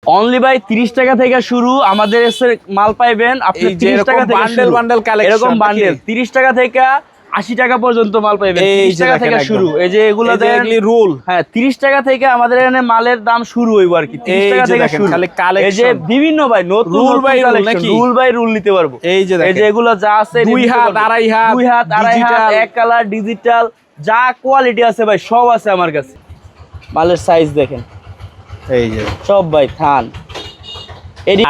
Only ভাই 30 টাকা থেকে শুরু আমাদের এসে মাল পাইবেন আপনি 30 টাকা থেকে বান্ডেল কালেকশন এরকম বান্ডেল 30 টাকা থেকে 80 টাকা পর্যন্ত মাল পাইবেন 30 টাকা থেকে শুরু এই যে এগুলো দেন রুল হ্যাঁ 30 টাকা থেকে আমাদের এখানে মালের দাম শুরু হইব আর কি 30 টাকা থেকে শুরু খালি কালেকশন এই যে বিভিন্ন ভাই নতুন রুল বাই রুল নাকি রুল বাই রুল নিতে পারবো এই যে দেখেন এগুলো যা আছে 2 হাত আড়াই হাত এক কালার ডিজিটাল যা কোয়ালিটি আছে ভাই সব আছে আমার কাছে মালের সাইজ দেখেন এই যে সব ভাই থান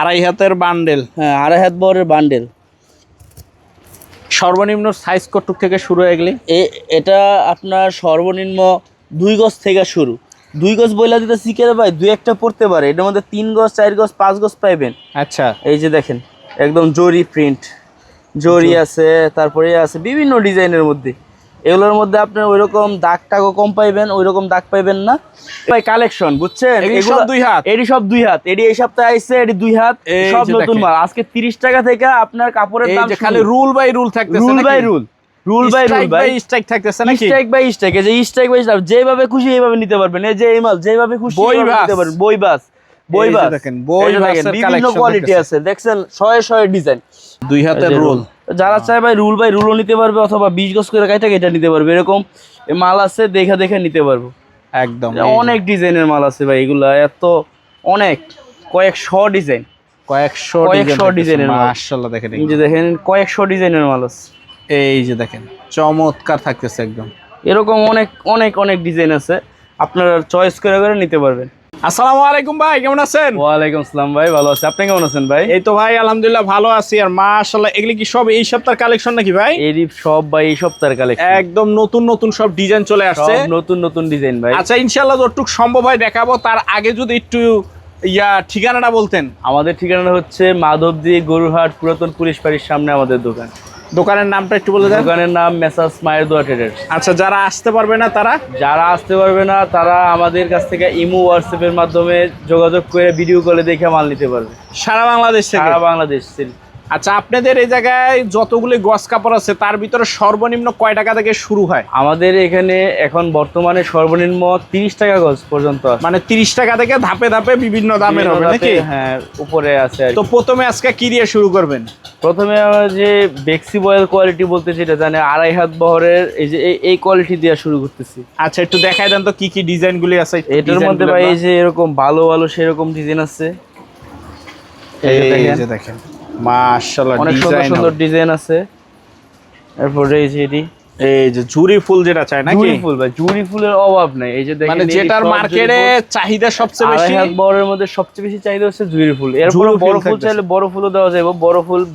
আড়াই হাতের বান্ডেল হ্যাঁ আড়াই হাত বড়ের বান্ডেল সর্বনিম্ন সাইজ কতটুক থেকে শুরু হয়ে গেলে এটা আপনার সর্বনিম্ন 2 গজ থেকে শুরু 2 গজ বইলা দিতে শিখে ভাই 2-1টা পড়তে পারে এটার মধ্যে 3 গজ 4 গজ 5 গজ পাইবেন আচ্ছা এই যে দেখেন একদম জরি প্রিন্ট জরি আছে তারপরে আছে বিভিন্ন ডিজাইনের মধ্যে এগুলোর মধ্যে আপনার ওইরকম দাগ টাগও কম পাইবেন ওইরকম দাগ পাইবেন না ভাই কালেকশন বুঝছেন এগুলো 2 হাত এডি সব 2 হাত এডি এই সপ্তাহে আইছে এডি 2 হাত সব নতুন মাল আজকে 30 টাকা থেকে আপনার কাপড়ের দাম খালি রুল বাই রুল থাকতেছে rule by rule rule by rule ভাই স্ট্রাইক থাকতেছে নাকি স্ট্রাইক বাই স্ট্রাইক এই যে স্ট্রাইক বাই স্ট্রাইক যেভাবে খুশি এইভাবে নিতে পারবেন এই যে এই মাল যেভাবে খুশি নিতে পারবেন বইবাস দেখেন বইবাসের বিভিন্ন কোয়ালিটি আছে দেখছেন 100 ডিজাইন 2 হাতের রুল যারা চায় ভাই রুল বাই রুলও নিতে পারবে অথবা 20 গজ করে কাইটা এটা নিতে পারবে এরকম মাল আছে দেখে নিতে পারবো একদম অনেক ডিজাইনের মাল আছে ভাই এগুলা এত অনেক কয়েকশো ডিজাইন কয়েকশো ডিজাইনের মাশাআল্লাহ দেখেন এই যে দেখেন কয়েকশো ডিজাইনের মাল আছে এই যে দেখেন চমৎকার থাকতেছে একদম এরকম অনেক ডিজাইন আছে আপনারা চয়েস করে নিতে পারবেন আসসালামু আলাইকুম ভাই কেমন আছেন ওয়ালাইকুম আসসালাম ভাই ভালো আছি আপনি কেমন আছেন ভাই এই তো ভাই আলহামদুলিল্লাহ ভালো আছি আর মাশাআল্লাহ এগুলি কি সব এই সপ্তাহের কালেকশন নাকি ভাই এরই সব ভাই এই সপ্তাহের কালেকশন একদম নতুন সব ডিজাইন চলে আসছে সব নতুন ডিজাইন ভাই আচ্ছা ইনশাআল্লাহ যতটুক সম্ভব হয় দেখাবো তার আগে যদি একটু ঠিকানাটা বলতেন আমাদের ঠিকানা হচ্ছে মাধবদী গরুরহাট পুরাতন পুলিশ বাড়ির সামনে আমাদের দোকান দোকানের নামটা একটু বলে দেন দোকানের নাম মেসার্স মায়ের দোয়া ট্রেডার্স আচ্ছা যারা আসতে পারবে না তারা আমাদের কাছ থেকে ইমো হোয়াটসঅ্যাপ এর মাধ্যমে যোগাযোগ করে ভিডিও কলে দেখে মাল নিতে পারবে সারা বাংলাদেশ আচ্ছা আপনাদের এই জায়গায় যতগুলি গজ কাপড় আছে তার ভিতরে সর্বনিম্ন কয় টাকা থেকে শুরু হয় আমাদের এখানে এখন বর্তমানে সর্বনিম্ন 30 টাকা গজ পর্যন্ত মানে 30 টাকা থেকে ধাপে ধাপে বিভিন্ন দামের হবে নাকি হ্যাঁ উপরে আছে তো প্রথমে আজকে কি দিয়ে শুরু করবেন প্রথমে আমরা যে বেক্সি বয়েল কোয়ালিটি বলতে যেটা জানি আড়াই হাত বহরের এই যে এই কোয়ালিটি দিয়ে শুরু করতেছি আচ্ছা একটু দেখাই দেন তো কি ডিজাইনগুলি আছে এটার মধ্যে ভাই এই যে এরকম ভালো সেরকম ডিজাইন আছে এই যে দেখেন মাশাআল্লাহ অনেক সুন্দর ডিজাইন আছে এরপরে এই যে জুরি ফুল যেটা চাই নাকি জুরি ফুল ভাই জুরি ফুলের অভাব নাই এই যে দেখেন মানে যেটার মার্কেটে চাহিদা সবচেয়ে বেশি আড়াই হাত বড়ের মধ্যে সবচেয়ে বেশি চাহিদা হচ্ছে জুরি ফুল এরপর বড় ফুল চাইলে বড় ফুলও দেওয়া যাবে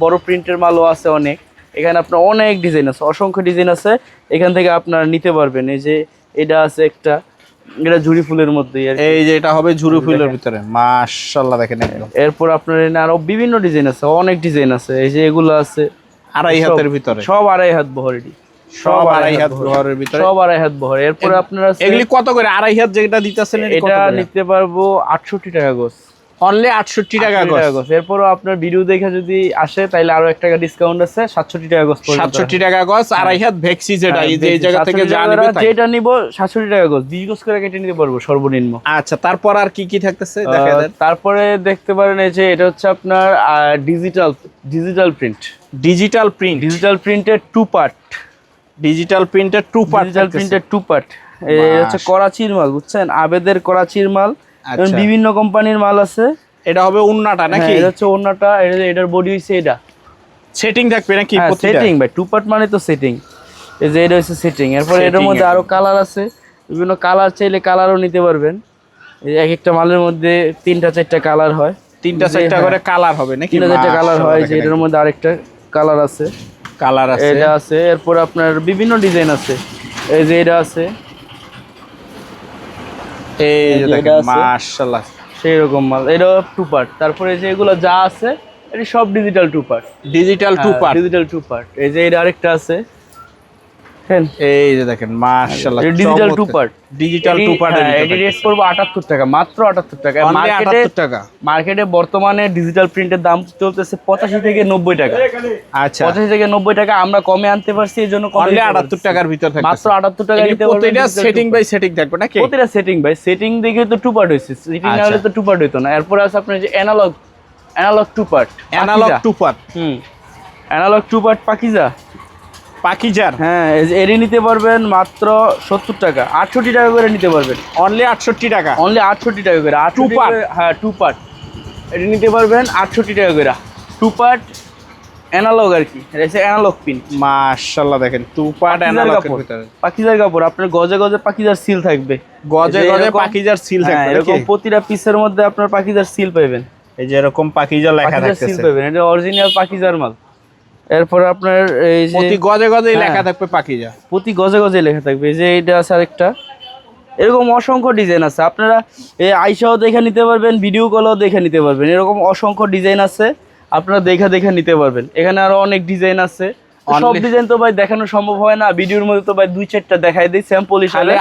বড় প্রিন্টের মালও আছে অনেক এখানে আপনার অনেক ডিজাইন আছে অসংখ্য ডিজাইন আছে এখান থেকে আপনারা নিতে পারবেন এই যে এটা আছে একটা এটা জুরি ফুলের মধ্যে এই যে এটা হবে জুরি ফুলের ভিতরে মাশাআল্লাহ দেখেন একদম এরপর আপনার আরো বিভিন্ন ডিজাইন আছে অনেক ডিজাইন আছে এই যে এগুলো আছে আড়াই হাতের ভিতরে সব আড়াই হাত বহরেরই সব আড়াই হাত বহরের ভিতরে সব আড়াই হাত বহর এরপর আপনারা এগুলি কত করে আড়াই হাত যেটা দিতেছেন এটা নিতে পারবো 68 টাকা গজ অনলি 68 টাকা গজ এরপরও আপনার ভিডিও দেখে যদি আসে তাইলে আরো 1 টাকা ডিসকাউন্ট আছে 67 টাকা গজ 67 টাকা গজ আড়াই হাত ভেক্সি যেটা এই জায়গা থেকে জানিবে যেটা নিব 67 টাকা গজ 20 গজ করে কেটে নিতে পারবো সর্বনিম্ন আচ্ছা তারপর আর কি থাকতেছে দেখা দেন তারপরে দেখতে পারেন এই যে এটা হচ্ছে আপনার ডিজিটাল প্রিন্টের 2 পার্ট ডিজিটাল প্রিন্টের 2 পার্ট এই হচ্ছে করাচির মাল বুঝছেন আবেদের করাচির মাল বিভিন্ন কোম্পানির মাল আছে এটা হবে ওন্নাটা নাকি এটা হচ্ছে ওন্নাটা এটার বডি হইছে এটা সেটিং থাকবে নাকি সেটিং ভাই 2 পার্ট মানে তো সেটিং এই যে এটা হচ্ছে সেটিং এরপর এর মধ্যে আরো কালার আছে বিভিন্ন কালার চাইলে কালারও নিতে পারবেন এই এক একটা মালের মধ্যে 3টা 4টা কালার হয় 3টা 4টা করে কালার হবে নাকি 3টা 4টা কালার হয় যে এটার মধ্যে আরেকটা কালার আছে এটা আছে এরপর আপনার বিভিন্ন ডিজাইন আছে এই যে এটা আছে এই যে দেখেন মাশাআল্লাহ সেই রকম মাল এটা 2 পার্ট তারপরে যে এগুলো যা আছে এটা সব ডিজিটাল 2 পার্ট ডিজিটাল 2 পার্ট এই যে এটা আরেকটা আছে এই যে দেখেন মাশাআল্লাহ, digital two part, digital two part. এটি রেট পড়বে 78 টাকা, মাত্র 78 টাকা। মার্কেটে 78 টাকা। মার্কেটে বর্তমানে ডিজিটাল প্রিন্টের দাম চলতেছে 85 থেকে 90 টাকা। আচ্ছা, 85 থেকে 90 টাকা আমরা কমে আনতে পারছি, এজন্য অনলি 78 টাকার ভিতর থাকে, মাত্র 78 টাকা নিতে পারবেন। প্রতিটা সেটিং বাই সেটিং থাকবে নাকি? প্রতিটা সেটিং বাই সেটিং দেখে তো টু পার্ট হইছে, সেটিং না হলে তো টু পার্ট হইতো না। এরপর আছে আপনার যে analogue to part, analogue to part. Analogue to part পাকিজার। হ্যাঁ, এরি নিতে পারবেন মাত্র 70 টাকা, 68 টাকা করে নিতে পারবেন। অনলি 68 টাকা, অনলি 68 টাকা করে। টু পার্ট, হ্যাঁ টু পার্ট এটি নিতে পারবেন 68 টাকা করে। টু পার্ট অ্যানালগ আর কি, এটা অ্যানালগ পিন। মাশাআল্লাহ দেখেন টু পার্ট অ্যানালগের ভিতরে পাকিজার কাপড়, আপনার গজে গজে পাকিজার সিল থাকবে, গজে গজে পাকিজার সিল থাকবে। এরকম প্রতিটা পিসের মধ্যে আপনার পাকিজার সিল পাবেন, এই যে এরকম পাকিজা লেখা থাকতেছে, সিল পাবেন, এটা অরিজিনাল পাকিজার মাল। এরপর আপনার এই যে প্রতি গজে গজে লেখা থাকবে পাকিজা, প্রতি গজে গজে লেখা থাকবে। এই যে এটা আছে আরেকটা, এরকম অসংখ্য ডিজাইন আছে। আপনারা এই আইসাও দেখে নিতে পারবেন, ভিডিও কলও দেখে নিতে পারবেন, এরকম অসংখ্য ডিজাইন আছে, আপনারা দেখে নিতে পারবেন। এখানে আরো অনেক ডিজাইন আছে, সব ডিজাইন তো ভাই দেখানো সম্ভব হয় না, ভিডিওর মধ্যে তো ভাই 2-4টা দেখাই দিই স্যাম্পল হিসেবে,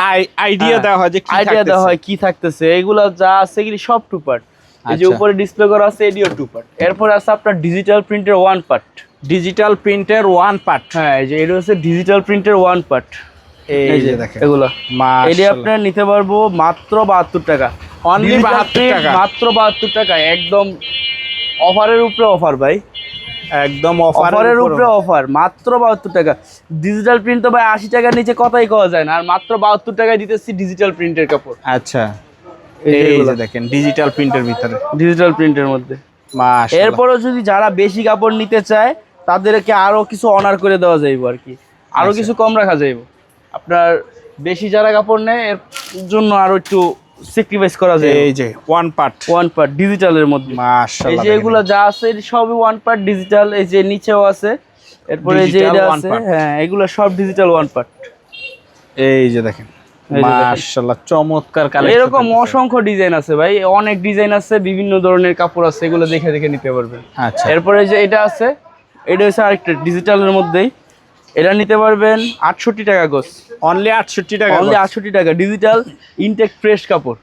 আইডিয়া দেওয়া হয় যে কি আইডিয়া দেওয়া হয় কি থাকতেছে। এগুলা যা আছে এগুলি সব টু পার্ট। এই যে উপরে ডিসপ্লে করা আছে এডিও টু পার্ট। এরপর আছে আপনার ডিজিটাল প্রিন্টের ওয়ান পার্ট, ডিজিটাল প্রিন্টের ওয়ান পার্ট। হ্যাঁ, এই যে এটা হচ্ছে ডিজিটাল প্রিন্টের ওয়ান পার্ট। এই যে দেখেন এগুলো মাশাআল্লাহ, এটা আপনারা নিতে পারবো মাত্র 72 টাকা, অনলি 72 টাকা, মাত্র 72 টাকা। একদম অফারের উপরে অফার ভাই, একদম অফারের উপরে অফার, মাত্র 72 টাকা। ডিজিটাল প্রিন্ট তো ভাই 80 টাকার নিচে কথাই কওয়া যায় না, আর মাত্র 72 টাকায় দিতেছি ডিজিটাল প্রিন্টের কাপড়। আচ্ছা, এই যে দেখেন ডিজিটাল প্রিন্টের ভিতরে, ডিজিটাল প্রিন্টের মধ্যে। মাশাআল্লাহ। এরপরও যদি যারা বেশি কাপড় নিতে চায় তাদেরকে আরো কিছু অনার করে দেওয়া যাইব আর কি, আরো কিছু কম রাখা যাইব। আপনার বেশি যারা কাপড় নেয় এর জন্য আরো একটু স্যাক্রিফাইস করা যায়। এই যে ওয়ান পার্ট ডিজিটালের মধ্যে, এই মাশাআল্লাহ, যে এগুলো যা আছে সবই ওয়ান পার্ট ডিজিটাল। এই যে নিচেও আছে, এরপরে এই যে এটা আছে, হ্যাঁ এগুলো সব ডিজিটাল ওয়ান পার্ট। এই যে দেখেন মাশাআল্লাহ, চমৎকার কালেকশন। এরকম অসংখ্য ডিজাইন আছে ভাই, অনেক ডিজাইন আছে, বিভিন্ন ধরনের কাপড় আছে, এগুলো দেখে নিতে পারবেন। আচ্ছা, এরপরে যে এটা আছে, এটা হচ্ছে আরেকটা ডিজিটালের মধ্যেই, এটা নিতে পারবেন 68 টাকা গজ, অনলি 68 টাকা, অনলি 68 টাকা। ডিজিটাল ইনটেক ফ্রেশ কাপড়,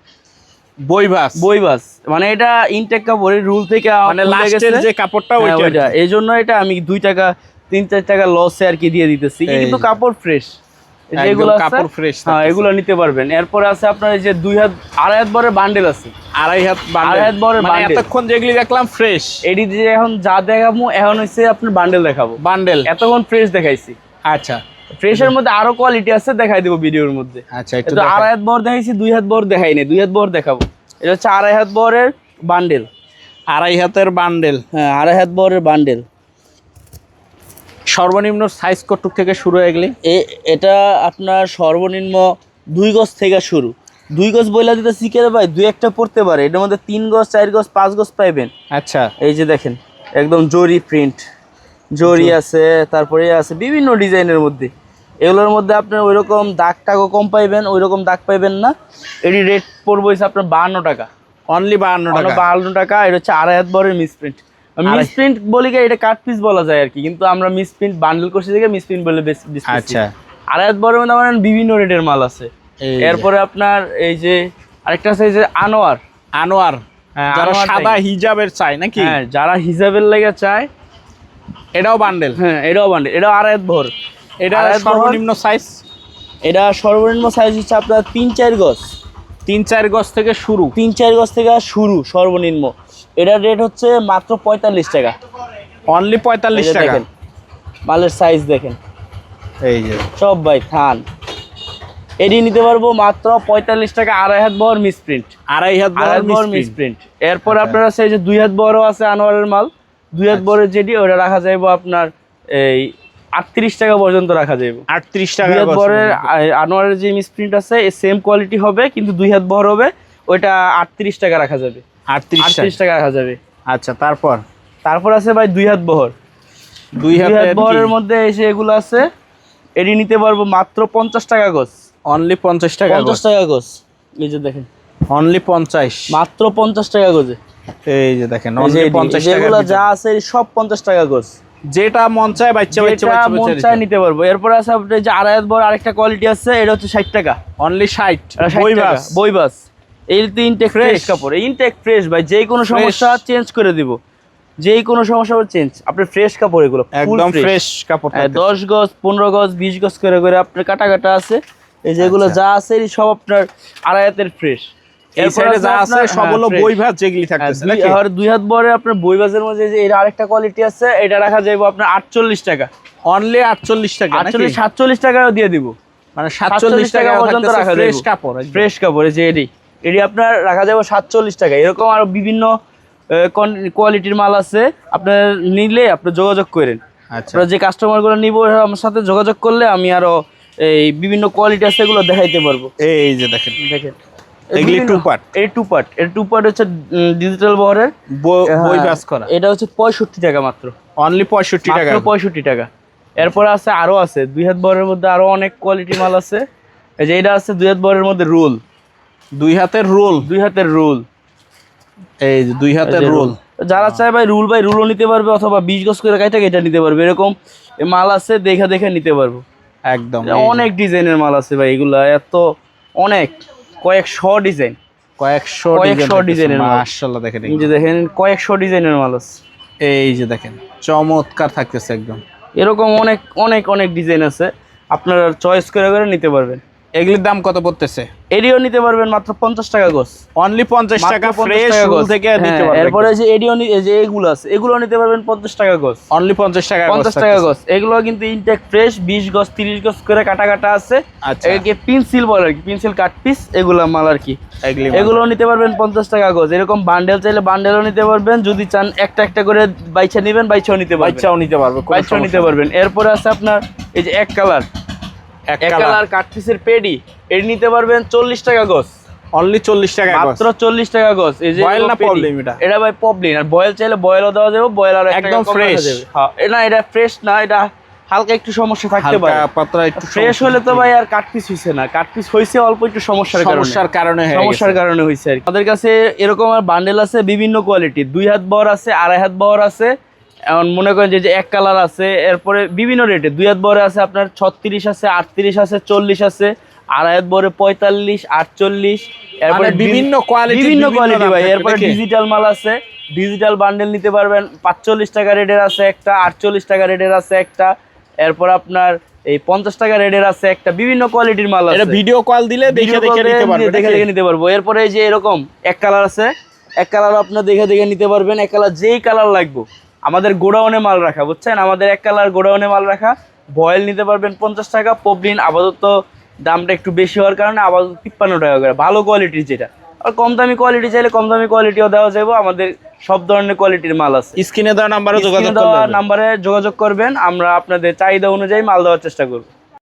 বইবাস, মানে এটা ইনটেক কাপড়ের রুল থেকে মানে লাস্টের যে কাপড়টা ওইটা, এই জন্য এটা আমি 2 টাকা 3-4 টাকা লসে আর কি দিয়ে দিতেছি, কিন্তু কাপড় ফ্রেশ। যেগুলো কাপড় ফ্রেশ, হ্যাঁ এগুলো নিতে পারবেন। এরপরে আছে আপনার এই যে 2 হাত 2.5 হাত বড় বান্ডেল আছে, 2.5 হাত বড় মানে বান্ডেল। এতক্ষণ যেগুলি দেখলাম ফ্রেশ, এডি যে এখন যা দেখাবো এখন হচ্ছে আপনার বান্ডেল দেখাবো, বান্ডেল। এতক্ষণ ফ্রেশ দেখাইছি। আচ্ছা, ফ্রেশের মধ্যে আরো কোয়ালিটি আছে, দেখাই দেবো ভিডিওর মধ্যে। আচ্ছা, একটু 2.5 হাত বড় দেখাইছি, 2 হাত বড় দেখাই নাই, 2 হাত বড় দেখাবো। এটা হচ্ছে 2.5 হাত বড়ের বান্ডেল, 2.5 হাতের বান্ডেল। হ্যাঁ 2.5 হাত বড়ের বান্ডেল। সর্বনিম্ন সাইজ কতটুক থেকে শুরু এগুলি? এটা আপনার সর্বনিম্ন 2 গজ থেকে শুরু। 2 গজ বইলা দিতে শিখে ভাই, 2-1টা পড়তে পারে, এটার মধ্যে 3 গজ 4 গজ 5 গজ পাইবেন। আচ্ছা, এই যে দেখেন একদম জরি প্রিন্ট, জরি আছে, তারপরে আছে বিভিন্ন ডিজাইনের মধ্যে। এগুলোর মধ্যে আপনার ওইরকম দাগ টাগও কম পাইবেন, ওইরকম দাগ পাইবেন না। এটি রেট পড়বো হচ্ছে আপনার 52 টাকা, অনলি 52 টাকা। এটা হচ্ছে 2.5 হাত বড়ের মিসপ্রিন্ট। মিসপ্রিন্ট বলি এটা কাট পিস বলা যায় আর কি, কিন্তু আমরা মিসপ্রিন্ট বান্ডেল করছি দেখে মিসপ্রিন্ট বলে বেশি। আচ্ছা, 2.5 হাত বড়ের মধ্যে মানে বিভিন্ন রেটের মাল আছে। এরপরে আপনার এই যে আরেকটা আছে এই যে আনোয়ার, হ্যাঁ যারা সাদা হিজাবের চাই নাকি? হ্যাঁ, যারা হিজাবের লেগে চায় এটাও বান্ডেল। হ্যাঁ এটাও বান্ডেল, এটাও 2.5 হাত বড়। এটা সর্বনিম্ন সাইজ, এটা সর্বনিম্ন সাইজ হচ্ছে আপনার 3-4 গজ, 3-4 গজ থেকে শুরু, 3-4 গজ থেকে শুরু সর্বনিম্ন। এটার রেট হচ্ছে মাত্র 45 টাকা, অনলি 45 টাকা। দেখেন মালের সাইজ দেখেন, এই যে সব ভাই থান। এডি নিতে পারবো মাত্র 45 টাকা, 2.5 হাত বড় মিসপ্রিন্ট, 2.5 হাত বড় মিসপ্রিন্ট। এরপর আপনার আছে এই যে 2 হাত বড় আছে আনোয়ারের মাল, 2 হাত বড় যেটি ওটা রাখা যাইব আপনার এই 38 টাকা পর্যন্ত রাখা যাইব। 38 টাকা 2 হাত বড়ের আনোয়ারের যে মিসপ্রিন্ট আছে এই সেম কোয়ালিটি হবে, কিন্তু 2 হাত বড় হবে, ওইটা 38 টাকা রাখা যাবে, 38 টাকা রাখা যাবে। আচ্ছা, তারপর আছে ভাই 2 হাত বহর, 2 হাত বহরের মধ্যে এসে এগুলো আছে। এডি নিতে পারবো মাত্র 50 টাকা গজ, অনলি 50 টাকা, 50 টাকা গজ। এই যে দেখেন অনলি 50, মাত্র 50 টাকা গজে। এই যে দেখেন অনলি 50 টাকা। যেগুলো যা আছে সব 50 টাকা গজ, যেটা মন চায় বাচ্চা যেটা মন চায় নিতে পারবো। এরপর আছে আপনার যে আড়াই হাত বড় আরেকটা কোয়ালিটি আছে, এটা হচ্ছে 60 টাকা অনলি 60 বইবাস। বইবাস এই তো ইনটেক ফ্রেশ কাপড়, ইনটেক ফ্রেশ ভাই, যে কোনো সমস্যা চেঞ্জ করে দিব, যে কোনো সমস্যা চেঞ্জ। আপনার ফ্রেশ কাপড় এগুলো একদম ফ্রেশ কাপড়, 10 গজ 15 গজ 20 গজ করে করে আপনার কাটা কাটা আছে। এই যেগুলো যা আছে এই সব আপনার আড়াই হাতের ফ্রেশ। এই সাইডে যা আছে সব হলো বইভাজ যেগুলি থাকতেছে নাকি? আর দুই হাত বড় আপনার বইবাজের মধ্যে যে এর আরেকটা কোয়ালিটি আছে, এটা রাখা যাবে আপনার 48 টাকা অনলি 48 টাকা 48 47 টাকাও দিয়ে দিব, মানে 47 টাকা পর্যন্ত রাখা যাবে। ফ্রেশ কাপড়, ফ্রেশ কাপড় এই যে এডি আপনার রাখা যাবে 47 টাকা। এরকম আরো বিভিন্ন কোয়ালিটির মাল আছে, আপনার নিলে আপনি যোগাযোগ করেন। আচ্ছা, আপনারা যে কাস্টমারগুলো নিব আমার সাথে যোগাযোগ করলে আমি আরো এই বিভিন্ন কোয়ালিটি আছে এগুলো দেখাইতে পারবো। এই যে দেখেন এগুলি টু পার্ট, এর টু পার্ট হচ্ছে ডিজিটাল বহরের বইবাস করা। এটা হচ্ছে 65 টাকা মাত্র, অনলি 65 টাকা, 65 টাকা। এরপর আছে আরো আছে দুই হাত বহরের মধ্যে আরো অনেক কোয়ালিটি মাল আছে। এই যে এটা আছে দুই হাত বহরের মধ্যে রোল, দুই হাতের রোল, এই যে দুই হাতের রোল। যারা চায় ভাই রুলও নিতে পারবে, অথবা 20 গজ করে কাইটা এটা নিতে পারবে। এরকম মাল আছে, দেখে দেখে নিতে পারবো। একদম অনেক ডিজাইনের মাল আছে ভাই, এগুলা এত অনেক কয়েকশো ডিজাইন, কয়েকশো ডিজাইনের মাল। মাশাআল্লাহ দেখেন, এই যে দেখেন কয়েকশো ডিজাইনের মাল আছে। এই যে দেখেন চমৎকার থাকতেছে একদম। এরকম অনেক অনেক অনেক ডিজাইন আছে, আপনারা চয়েস করে করে নিতে পারবেন। এগুলির দাম কত পড়তেছে? এডিও নিতে পারবেন মাত্র 50 টাকা গজ, অনলি 50 টাকা ফ্রেশ রোল থেকে নিতে পারবেন। এরপরে যে এডিও যে এগুলো আছে এগুলো নিতে পারবেন 50 টাকা গজ, অনলি 50 টাকা 50 টাকা গজ। এগুলো কিন্তু ইনটেক ফ্রেশ 20 গজ 30 গজ করে কাটা কাটা আছে। আচ্ছা, একে পেন্সিল বলে আর কি, পেন্সিল কাট পিস এগুলো মাল আর কি। এগুলো নিতে পারবেন 50 টাকা গজ। এরকম বান্ডেল চাইলে বান্ডেলও নিতে পারবেন, যদি চান একটা একটা করে বাইচা নেবেন বাইচাও নিতে পারবেন। এরপরে আছে আপনার এই যে এক কালার কাট পিসের পেডি, এর নিতে পারবেন 40 টাকা গজ, অনলি 40 টাকা গজ, মাত্র 40 টাকা গজ। এই যে বয়েল না প্রবলেম এটা ভাই প্রবলেম, আর বয়েল চাইলে বয়েলও দেওয়া যাবে, বয়েল আর একদম ফ্রেশ। হ্যাঁ না এটা ফ্রেশ না, এটা হালকা একটু সমস্যা থাকতে পারে, হালকা পাতলা একটু ফ্রেশ হলে তো ভাই আর কাট পিস হইছে না, কাট পিস হইছে অল্প একটু সমস্যার কারণে হইছে আর কি। আমাদের কাছে এরকম আর বান্ডেল আছে বিভিন্ন কোয়ালিটি, 2 হাত বহর আছে, আড়াই হাত বহর আছে। এখন মনে করেন যে এক কালার আছে, এরপরে বিভিন্ন রেটে 2 হাত বহরে আছে আপনার 36 আছে, 38 আছে, 40 আছে, আড়াই হাত বহরে 45, 48। এরপরে বিভিন্ন কোয়ালিটি ভাই। এরপরে ডিজিটাল মাল আছে, ডিজিটাল বান্ডেল নিতে পারবেন 45 টাকা রেটের আছে একটা, 48 টাকা রেটের আছে একটা, এরপর আপনার এই 50 টাকা রেটের আছে একটা। বিভিন্ন কোয়ালিটির মাল আছে, এটা ভিডিও কল দিলে দেখে নিতে পারবো। এরপরে এই যে এরকম এক কালার আছে, এক কালার আপনার দেখে নিতে পারবেন। এক কালার যেই কালার লাগবে, আমাদের গোডাউনে মাল রাখা, বুঝছেন, আমাদের এক কালার গোডাউনে মাল রাখা। বয়েল নিতে পারবেন 50 টাকা, পবলিন আপাতত দামটা একটু বেশি হওয়ার কারণে আপাতত 53 টাকা করে, ভালো কোয়ালিটির যেটা। আর কম দামি কোয়ালিটি চাইলে কম দামি কোয়ালিটিও দেওয়া যাবে, আমাদের সব ধরনের কোয়ালিটির মাল আছে। স্ক্রিনে দেওয়া নাম্বারে যোগাযোগ করবেন, আমরা আপনাদের চাহিদা অনুযায়ী মাল দেওয়ার চেষ্টা করব।